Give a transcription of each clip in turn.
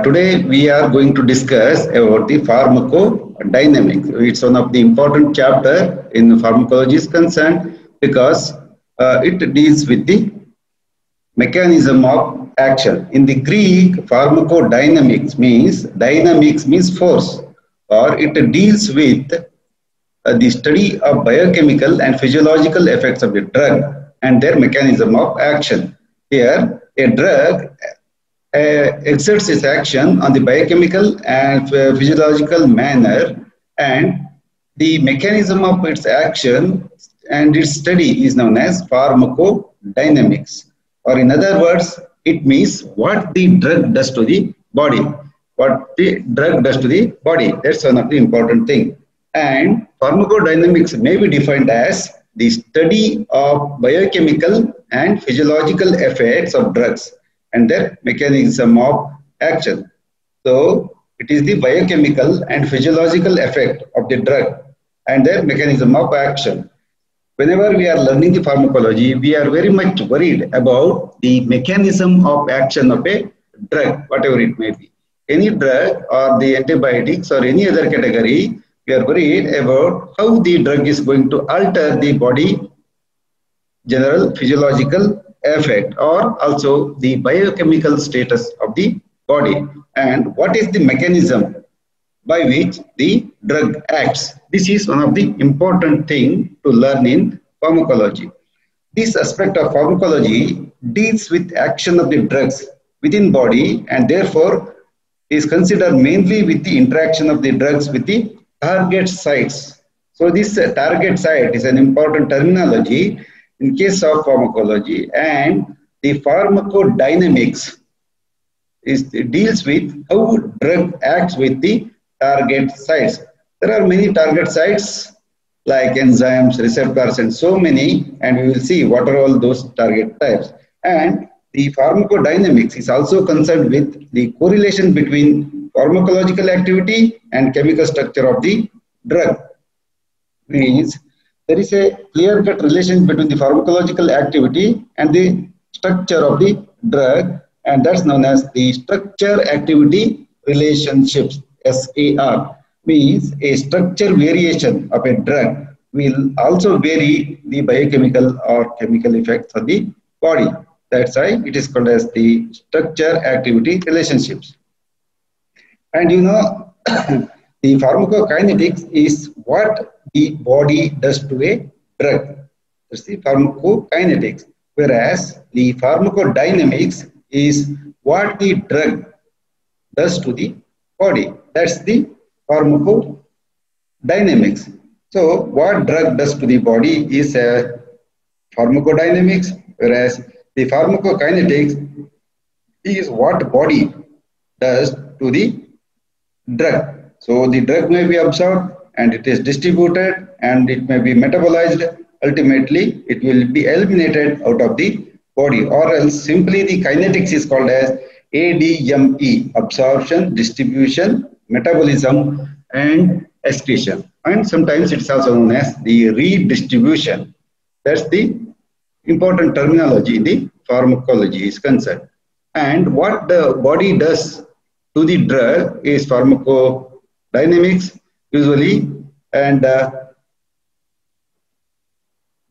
Today we are going to discuss about the pharmacodynamics. It's one of the important chapter in pharmacology is concerned because it deals with the mechanism of action. In the Greek, dynamics means force, or it deals with the study of biochemical and physiological effects of the drug and their mechanism of action. Here, a drug exerts its action on the biochemical and physiological manner, and the mechanism of its action and its study is known as pharmacodynamics. Or in other words, it means what the drug does to the body. What the drug does to the body. That's one of the important thing. And pharmacodynamics may be defined as the study of biochemical and physiological effects of drugs and their mechanism of action. So it is the biochemical and physiological effect of the drug and their mechanism of action. Whenever we are learning the pharmacology, we are very much worried about the mechanism of action of a drug, whatever it may be. Any drug or the antibiotics or any other category, we are worried about how the drug is going to alter the body general physiological effect or also the biochemical status of the body and what is the mechanism by which the drug acts. This is one of the important thing to learn in pharmacology. This aspect of pharmacology deals with action of the drugs within body and therefore is considered mainly with the interaction of the drugs with the target sites. So this target site is an important terminology in case of pharmacology, and the pharmacodynamics deals with how drug acts with the target sites. There are many target sites like enzymes, receptors, and so many, and we will see what are all those target types. And the pharmacodynamics is also concerned with the correlation between pharmacological activity and chemical structure of the drug. Means there is a clear-cut relation between the pharmacological activity and the structure of the drug, and that's known as the structure-activity relationships, SAR. Means a structure variation of a drug will also vary the biochemical or chemical effects of the body. That's why it is called as the structure-activity relationships. And you know, the pharmacokinetics is what the body does to a drug. That's the pharmacokinetics. Whereas the pharmacodynamics is what the drug does to the body. That's the pharmacodynamics. So what drug does to the body is pharmacodynamics, whereas the pharmacokinetics is what body does to the drug. So the drug may be absorbed and it is distributed and it may be metabolized. Ultimately, it will be eliminated out of the body, or else simply the kinetics is called as ADME, absorption, distribution, metabolism, and excretion. And sometimes it's also known as the redistribution. That's the important terminology in the pharmacology is concerned. And what the body does to the drug is pharmacodynamics usually, and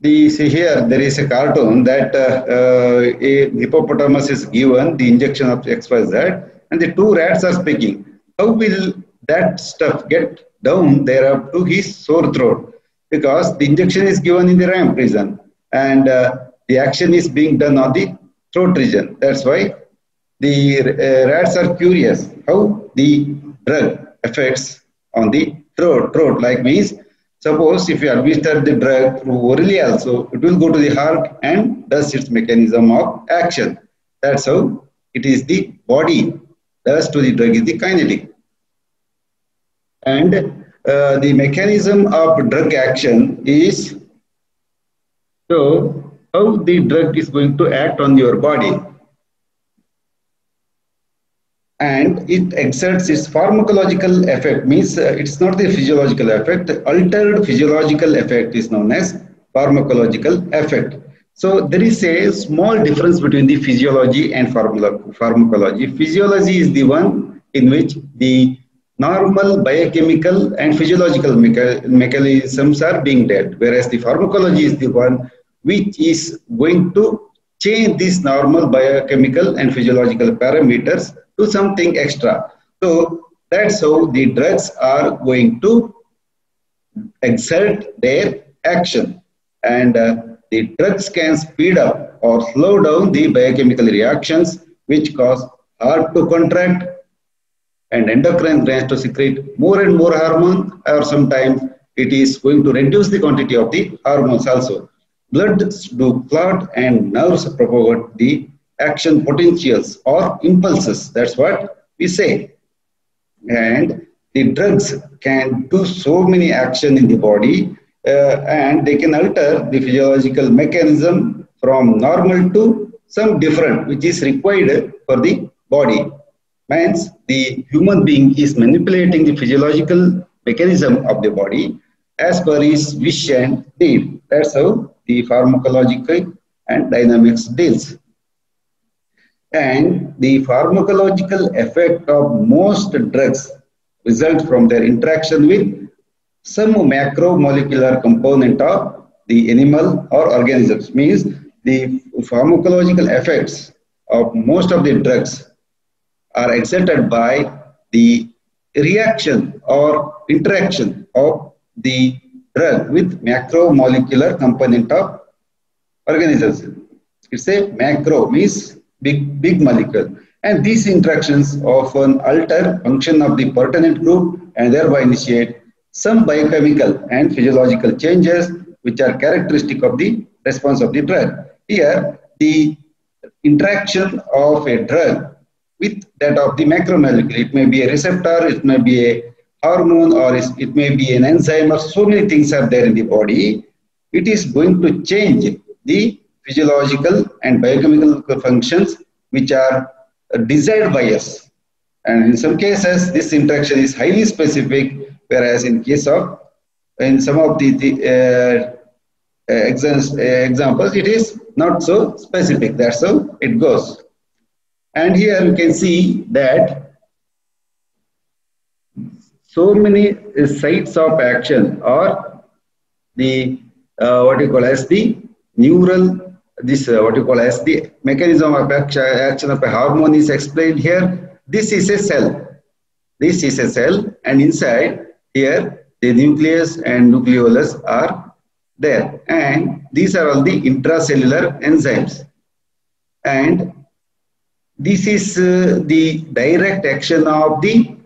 see here there is a cartoon that a hippopotamus is given the injection of XYZ and the two rats are speaking. How will that stuff get down there up to his sore throat? Because the injection is given in the ram region and the action is being done on the throat region. That's why the rats are curious how the drug affects on the throat. Like means, suppose if you administer the drug through orally also, it will go to the heart and does its mechanism of action. That's how it is the body does to the drug is the kinetic. And the mechanism of drug action is so how the drug is going to act on your body. And it exerts its pharmacological effect, means it's not the physiological effect. The altered physiological effect is known as pharmacological effect. So there is a small difference between the physiology and pharmacology. Physiology is the one in which the normal biochemical and physiological mechanisms are being dealt, whereas the pharmacology is the one which is going to change these normal biochemical and physiological parameters to something extra. So that's how the drugs are going to exert their action, and the drugs can speed up or slow down the biochemical reactions which cause heart to contract and endocrine glands to secrete more and more hormone, or sometimes it is going to reduce the quantity of the hormones also. Blood do clot and nerves propagate the action potentials or impulses. That's what we say. And the drugs can do so many action in the body, and they can alter the physiological mechanism from normal to some different which is required for the body. Means the human being is manipulating the physiological mechanism of the body as per his wish and need. That's how the pharmacological and dynamics deals. And the pharmacological effect of most drugs result from their interaction with some macromolecular component of the animal or organisms. Means the pharmacological effects of most of the drugs are exerted by the reaction or interaction of the drug with macromolecular component of organisms. It's a macro, means big molecule. And these interactions often alter function of the pertinent group and thereby initiate some biochemical and physiological changes which are characteristic of the response of the drug. Here, the interaction of a drug with that of the macromolecule, it may be a receptor, it may be a hormone, or it may be an enzyme, or so many things are there in the body. It is going to change the physiological and biochemical functions which are desired by us. And in some cases, this interaction is highly specific, whereas in case of, in some of the examples, it is not so specific. That's how it goes. And here you can see that so many sites of action, or the what you call as the neural, this what you call as the mechanism of action of a hormone is explained here. This is a cell. This is a cell, and inside here the nucleus and nucleolus are there, and these are all the intracellular enzymes. And this is the direct action of the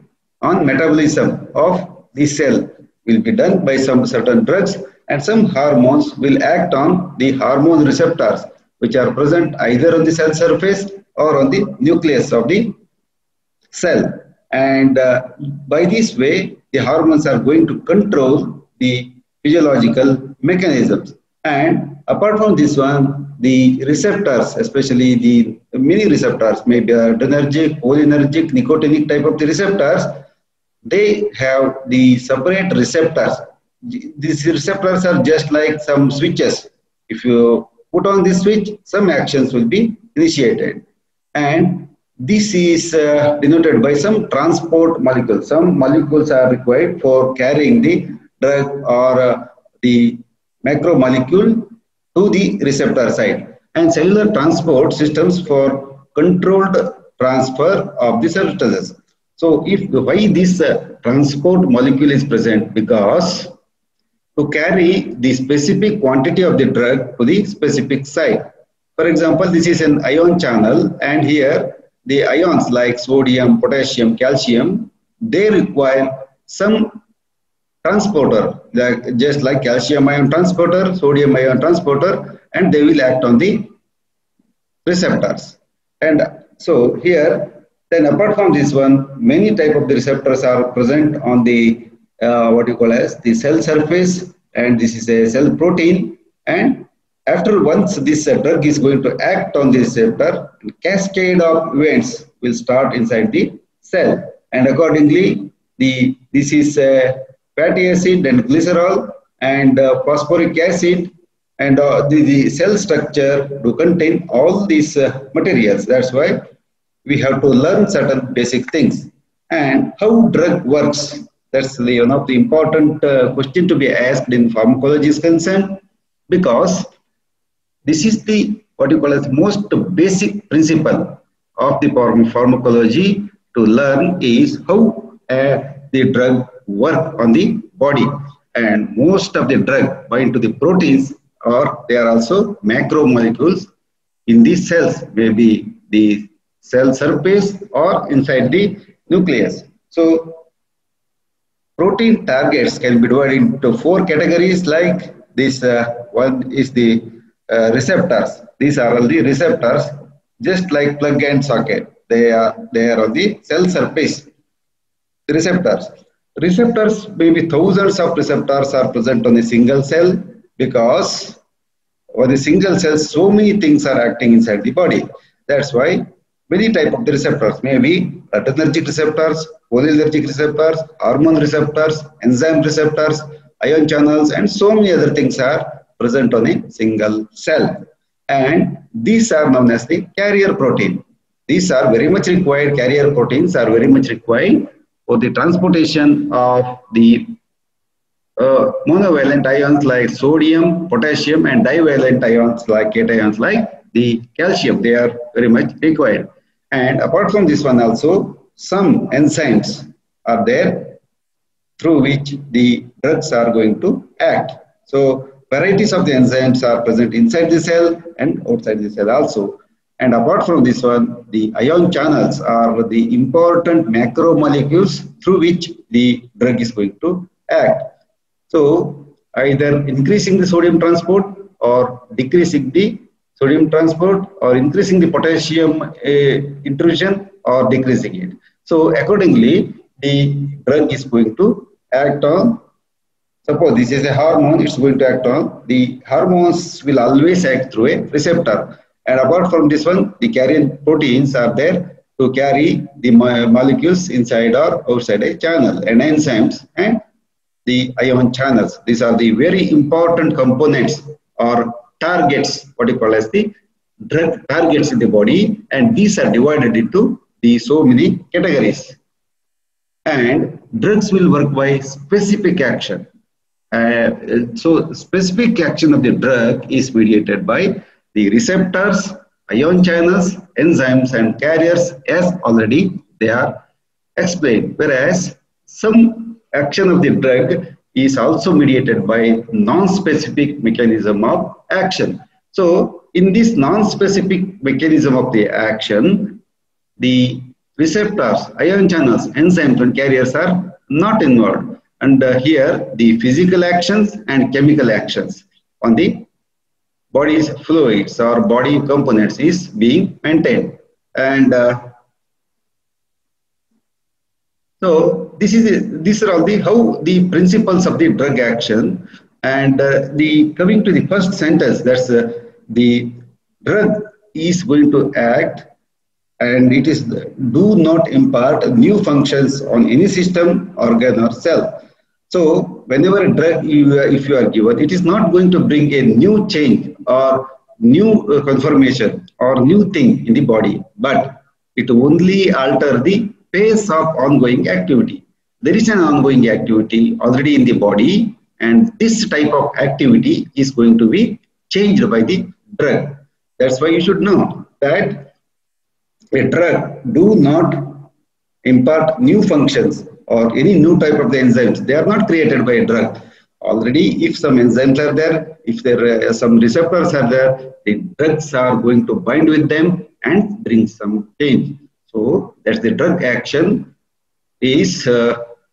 on metabolism of the cell will be done by some certain drugs, and some hormones will act on the hormone receptors which are present either on the cell surface or on the nucleus of the cell. And by this way, the hormones are going to control the physiological mechanisms. And apart from this one, the receptors, especially the many receptors, maybe adrenergic, cholinergic, nicotinic type of the receptors, they have the separate receptors. These receptors are just like some switches. If you put on this switch, some actions will be initiated. And this is denoted by some transport molecules. Some molecules are required for carrying the drug or the macromolecule to the receptor side, and cellular transport systems for controlled transfer of the substances. So why this transport molecule is present? Because to carry the specific quantity of the drug to the specific site. For example, this is an ion channel, and here the ions like sodium, potassium, calcium, they require some transporter, just like calcium ion transporter, sodium ion transporter, and they will act on the receptors. And so here, then apart from this one, many type of the receptors are present on the what you call as the cell surface, and this is a cell protein. And after once this drug is going to act on the receptor, cascade of events will start inside the cell, and accordingly this is fatty acid and glycerol and phosphoric acid, and the cell structure to contain all these materials. That's why we have to learn certain basic things. And how drug works? That's the one of the important question to be asked in pharmacology is concerned, because this is the what you call as most basic principle of the pharmacology to learn is how the drug work on the body. And most of the drug bind to the proteins, or they are also macromolecules in these cells, maybe the cell surface or inside the nucleus. So protein targets can be divided into four categories like this. One is the receptors. These are all the receptors, just like plug and socket. They are on the cell surface. The receptors. Receptors, maybe thousands of receptors are present on a single cell, because on a single cell, so many things are acting inside the body. That's why many type of the receptors, maybe adrenergic receptors, cholinergic receptors, hormone receptors, enzyme receptors, ion channels, and so many other things are present on a single cell. And these are known as the carrier protein. These are very much required, carrier proteins are very much required for the transportation of the monovalent ions like sodium, potassium, and divalent ions like cations like the calcium. They are very much required. And apart from this one also, some enzymes are there through which the drugs are going to act. So varieties of the enzymes are present inside the cell and outside the cell also. And apart from this one, the ion channels are the important macromolecules through which the drug is going to act. So either increasing the sodium transport or decreasing the sodium transport, or increasing the potassium intrusion or decreasing it. So accordingly, the drug is going to act on, suppose this is a hormone, it's going to act on, the hormones will always act through a receptor. And apart from this one, the carrier proteins are there to carry the molecules inside or outside a channel, and enzymes and the ion channels. These are the very important components or targets, what you call as the drug targets in the body, and these are divided into the so many categories. And drugs will work by specific action. So specific action of the drug is mediated by the receptors, ion channels, enzymes, and carriers, as already they are explained. Whereas some action of the drug is also mediated by non-specific mechanism of action. So in this non-specific mechanism of the action, the receptors, ion channels, enzymes, and carriers are not involved. And here the physical actions and chemical actions on the body's fluids or body components is being maintained. And so these are all the how the principles of the drug action. And coming to the first sentence, that's the drug is going to act, and it is do not impart new functions on any system, organ, or cell. So whenever a drug if you are given, it is not going to bring a new change or new conformation or new thing in the body, but it only alter the pace of ongoing activity. There is an ongoing activity already in the body, and this type of activity is going to be changed by the drug. That's why you should know that a drug do not impart new functions or any new type of the enzymes. They are not created by a drug. Already, if some enzymes are there, if there are some receptors are there, the drugs are going to bind with them and bring some change. So that's the drug action is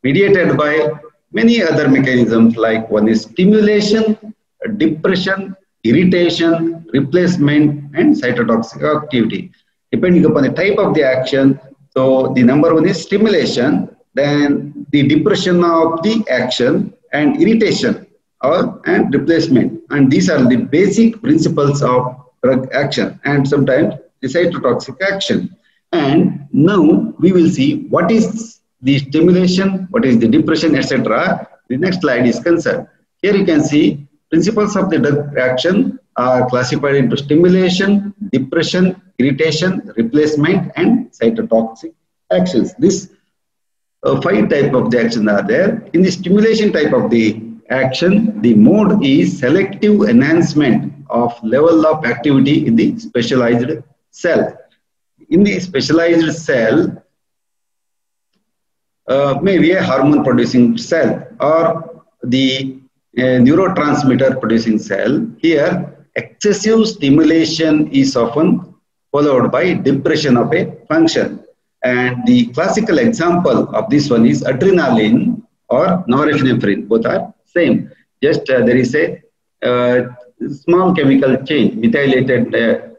mediated by many other mechanisms, like one is stimulation, depression, irritation, replacement, and cytotoxic activity. Depending upon the type of the action, so the number one is stimulation, then the depression of the action, and irritation and replacement. And these are the basic principles of drug action, and sometimes the cytotoxic action. And now we will see what is the stimulation, what is the depression, etc. The next slide is concerned. Here you can see principles of the drug action are classified into stimulation, depression, irritation, replacement, and cytotoxic actions. This five type of the action are there. In the stimulation type of the action, the mode is selective enhancement of level of activity in the specialized cell. In the specialized cell, maybe a hormone producing cell or the neurotransmitter producing cell. Here, excessive stimulation is often followed by depression of a function. And the classical example of this one is adrenaline or norepinephrine. Both are same. Just there is a small chemical change. Methylated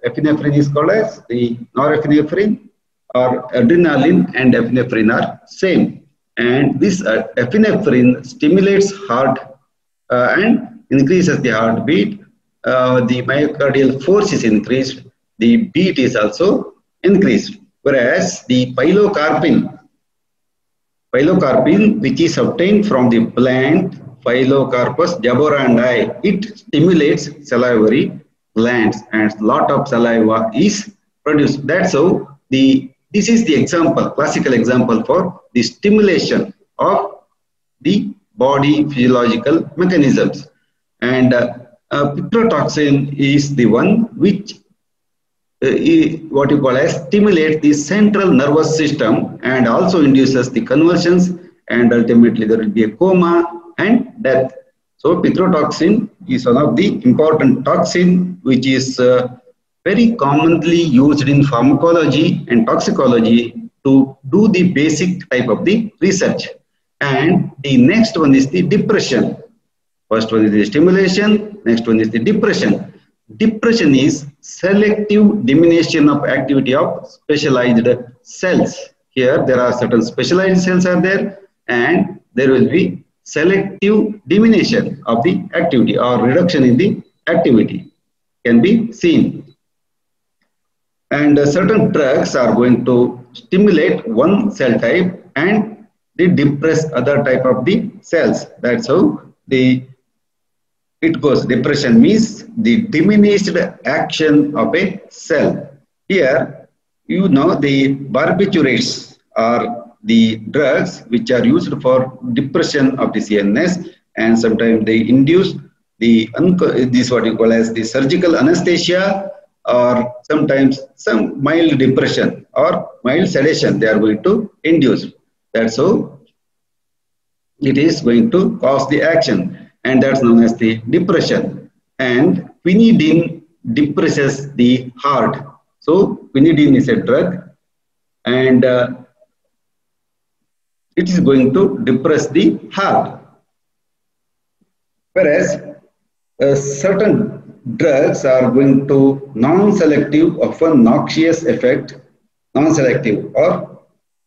epinephrine is called as the norepinephrine, or adrenaline and epinephrine are same. And this epinephrine stimulates heart and increases the heartbeat. The myocardial force is increased. The beat is also increased. Whereas the pilocarpine, which is obtained from the plant Pilocarpus jaborandi, it stimulates salivary glands and lot of saliva is produced. That's how this is the example, classical example for the stimulation of the body physiological mechanisms. And picrotoxin is the one which what you call as stimulates the central nervous system and also induces the convulsions, and ultimately there will be a coma and death. So picrotoxin is one of the important toxin which is very commonly used in pharmacology and toxicology to do the basic type of the research. And the next one is the depression. First one is the stimulation, next one is the depression. Depression is selective diminution of activity of specialized cells. Here there are certain specialized cells are there, and there will be selective diminution of the activity or reduction in the activity can be seen. And certain drugs are going to stimulate one cell type and they depress other type of the cells. That's how it goes. Depression means the diminished action of a cell. Here, you know, the barbiturates are the drugs which are used for depression of the CNS, and sometimes they induce this what you call as the surgical anesthesia, or sometimes some mild depression or mild sedation they are going to induce. That's how it is going to cause the action, and that's known as the depression. And quinidine depresses the heart. So quinidine is a drug, and it is going to depress the heart. Whereas certain drugs are going to non-selective, often noxious effect, non-selective or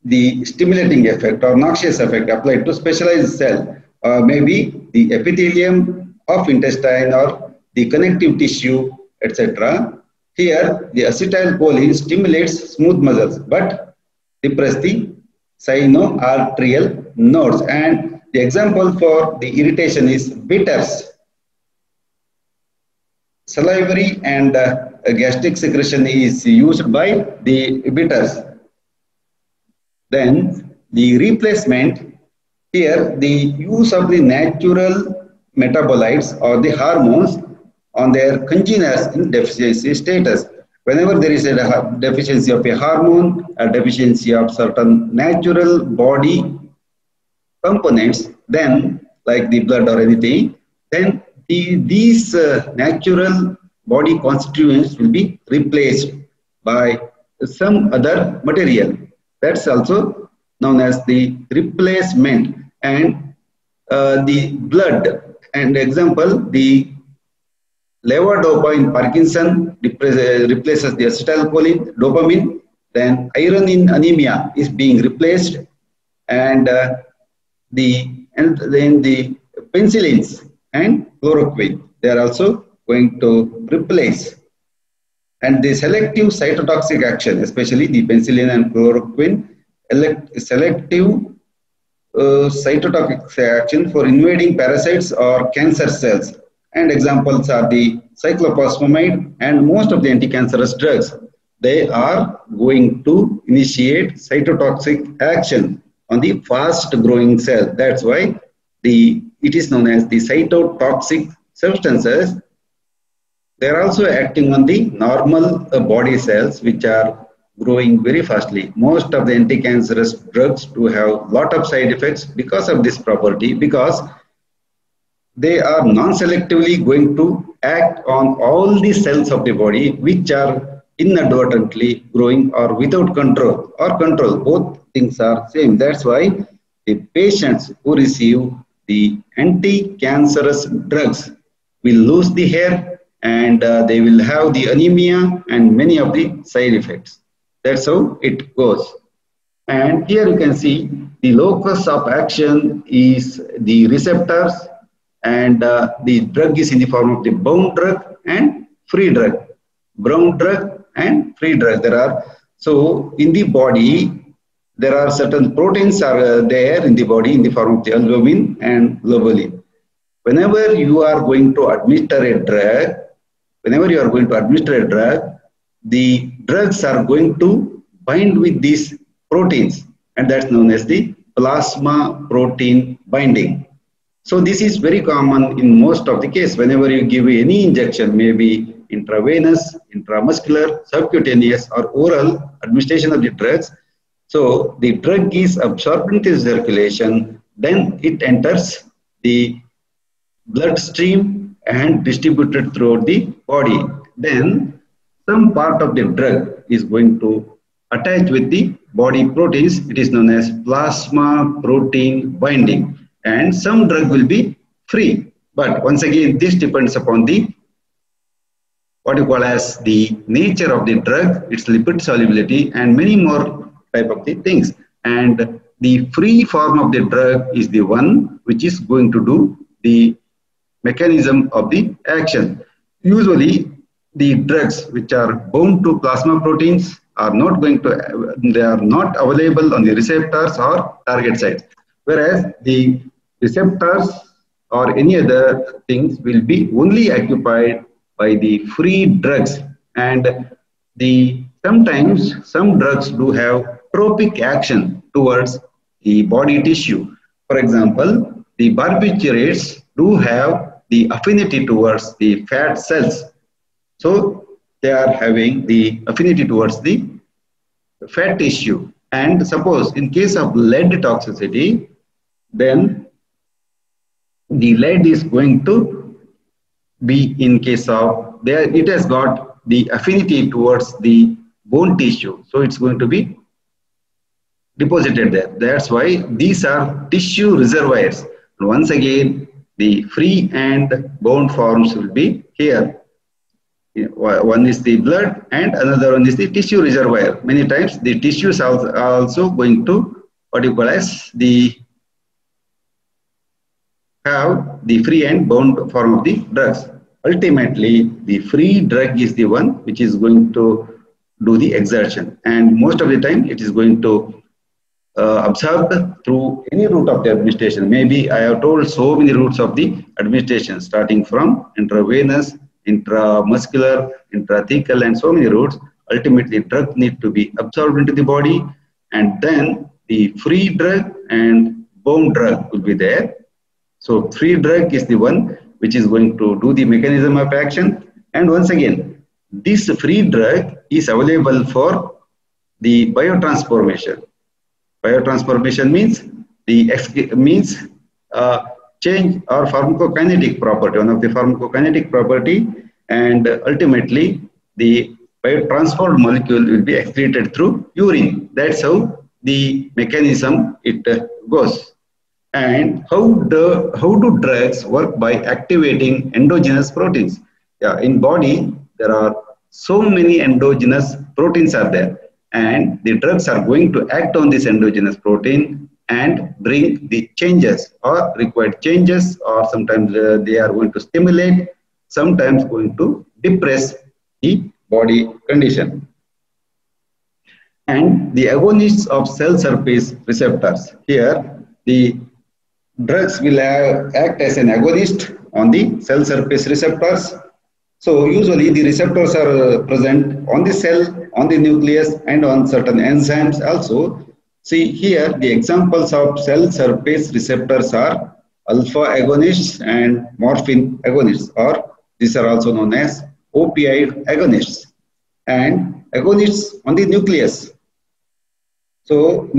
the stimulating effect or noxious effect applied to specialized cell, maybe the epithelium of intestine or the connective tissue, etc. Here the acetylcholine stimulates smooth muscles but depress the sinoarterial nodes. And the example for the irritation is bitters. Salivary and gastric secretion is used by the bitters. Then the replacement, here the use of the natural metabolites or the hormones on their congeners in deficiency status. Whenever there is a deficiency of a hormone, a deficiency of certain natural body components, then like the blood or anything, then these natural body constituents will be replaced by some other material. That's also known as the replacement. And the blood, and example, the levodopa in Parkinson replaces the acetylcholine, dopamine. Then iron in anemia is being replaced, and then the penicillins and chloroquine, they are also going to replace. And the selective cytotoxic action, especially the penicillin and chloroquine, selective cytotoxic action for invading parasites or cancer cells. And examples are the cyclophosphamide and most of the anti-cancerous drugs. They are going to initiate cytotoxic action. on the fast growing cell. That's why it is known as the cytotoxic substances. They are also acting on the normal body cells which are growing very fastly. Most of the anti-cancerous drugs do have lot of side effects because of this property, because they are non-selectively going to act on all the cells of the body which are inadvertently growing or without control or control. Both things are same. That's why the patients who receive the anti-cancerous drugs will lose the hair, and they will have the anemia and many of the side effects. That's how it goes. And here you can see the locus of action is the receptors, and the drug is in the form of the bound drug and free drug. Bound drug and free drug. So in the body there are certain proteins are there in the body in the form of the albumin and globulin. Whenever you are going to administer a drug, the drugs are going to bind with these proteins, and that's known as the plasma protein binding. So this is very common in most of the case. Whenever you give any injection, maybe intravenous, intramuscular, subcutaneous or oral administration of the drugs, so the drug is absorbed into circulation, then it enters the bloodstream and distributed throughout the body. Then some part of the drug is going to attach with the body proteins. It is known as plasma protein binding, and some drug will be free. But once again, this depends upon the what you call as the nature of the drug, its lipid solubility, and many more type of the things. And the free form of the drug is the one which is going to do the mechanism of the action. Usually the drugs which are bound to plasma proteins are not going to, they are not available on the receptors or target sites, whereas the receptors or any other things will be only occupied by the free drugs. And sometimes some drugs do have tropic action towards the body tissue. For example, the barbiturates do have the affinity towards the fat cells. So they are having the affinity towards the fat tissue. And suppose in case of lead toxicity, then the lead is going to be in case of there, it has got the affinity towards the bone tissue. So it's going to be deposited there. That's why these are tissue reservoirs. Once again, the free and bound forms will be here. One is the blood and another one is the tissue reservoir. Many times the tissues are also going to what you call as the have the free and bound form of the drugs. Ultimately, the free drug is the one which is going to do the exertion, and most of the time it is going to absorb through any route of the administration. Maybe I have told so many routes of the administration, starting from intravenous, intramuscular, intrathecal, and so many routes. Ultimately, drug need to be absorbed into the body, and then the free drug and bound drug will be there. So free drug is the one which is going to do the mechanism of action. And once again, this free drug is available for the biotransformation. Biotransformation means change or pharmacokinetic property, one of the pharmacokinetic property, and ultimately the biotransformed molecule will be excreted through urine. That's how the mechanism it goes. And how do drugs work? By activating endogenous proteins. Yeah, in body there are so many endogenous proteins are there, and the drugs are going to act on this endogenous protein and bring the changes or required changes, or sometimes they are going to stimulate, sometimes going to depress the body condition. And the agonists of cell surface receptors. Here the drugs will act as an agonist on the cell surface receptors. So usually the receptors are present on the cell, on the nucleus, and on certain enzymes also. See here, the examples of cell surface receptors are alpha agonists and morphine agonists, or these are also known as opioid agonists, and agonists on the nucleus. So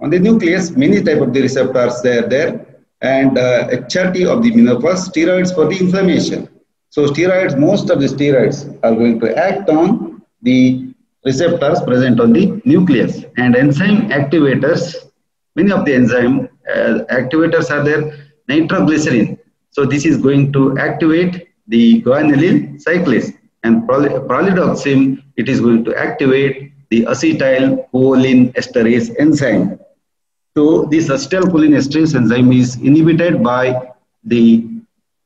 on the nucleus, many type of the receptors they are there, and HRT of the menopause, steroids for the inflammation. So steroids, most of the steroids are going to act on the receptors present on the nucleus, and enzyme activators. Many of the enzyme activators are there. Nitroglycerin. So this is going to activate the guanylyl cyclase, and pralidoxim, it is going to activate the acetylcholine esterase enzyme. So this acetylcholine esterase enzyme is inhibited by the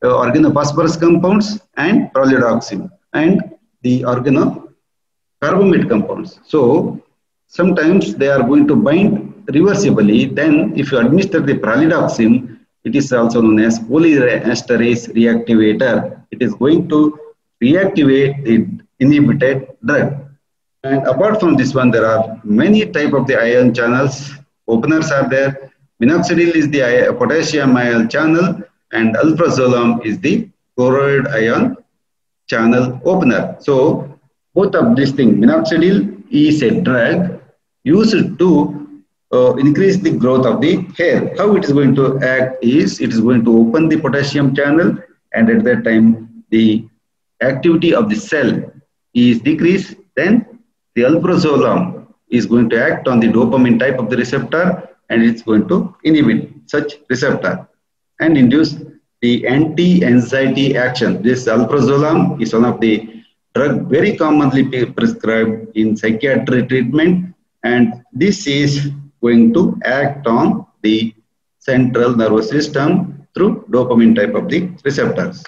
organophosphorus compounds and pralidoxim and the organocarbamide compounds. So sometimes they are going to bind reversibly. Then if you administer the pralidoxim, it is also known as cholinesterase reactivator. It is going to reactivate the inhibited drug. And apart from this one, there are many type of the ion channels. Openers are there. Minoxidil is the potassium ion channel, and alprazolam is the chloride ion channel opener. So both of these things, minoxidil is a drug used to increase the growth of the hair. How it is going to act is, it is going to open the potassium channel, and at that time the activity of the cell is decreased. Then the alprazolam is going to act on the dopamine type of the receptor, and it's going to inhibit such receptor and induce the anti-anxiety action. This alprazolam is one of the drug very commonly prescribed in psychiatry treatment, and this is going to act on the central nervous system through dopamine type of the receptors.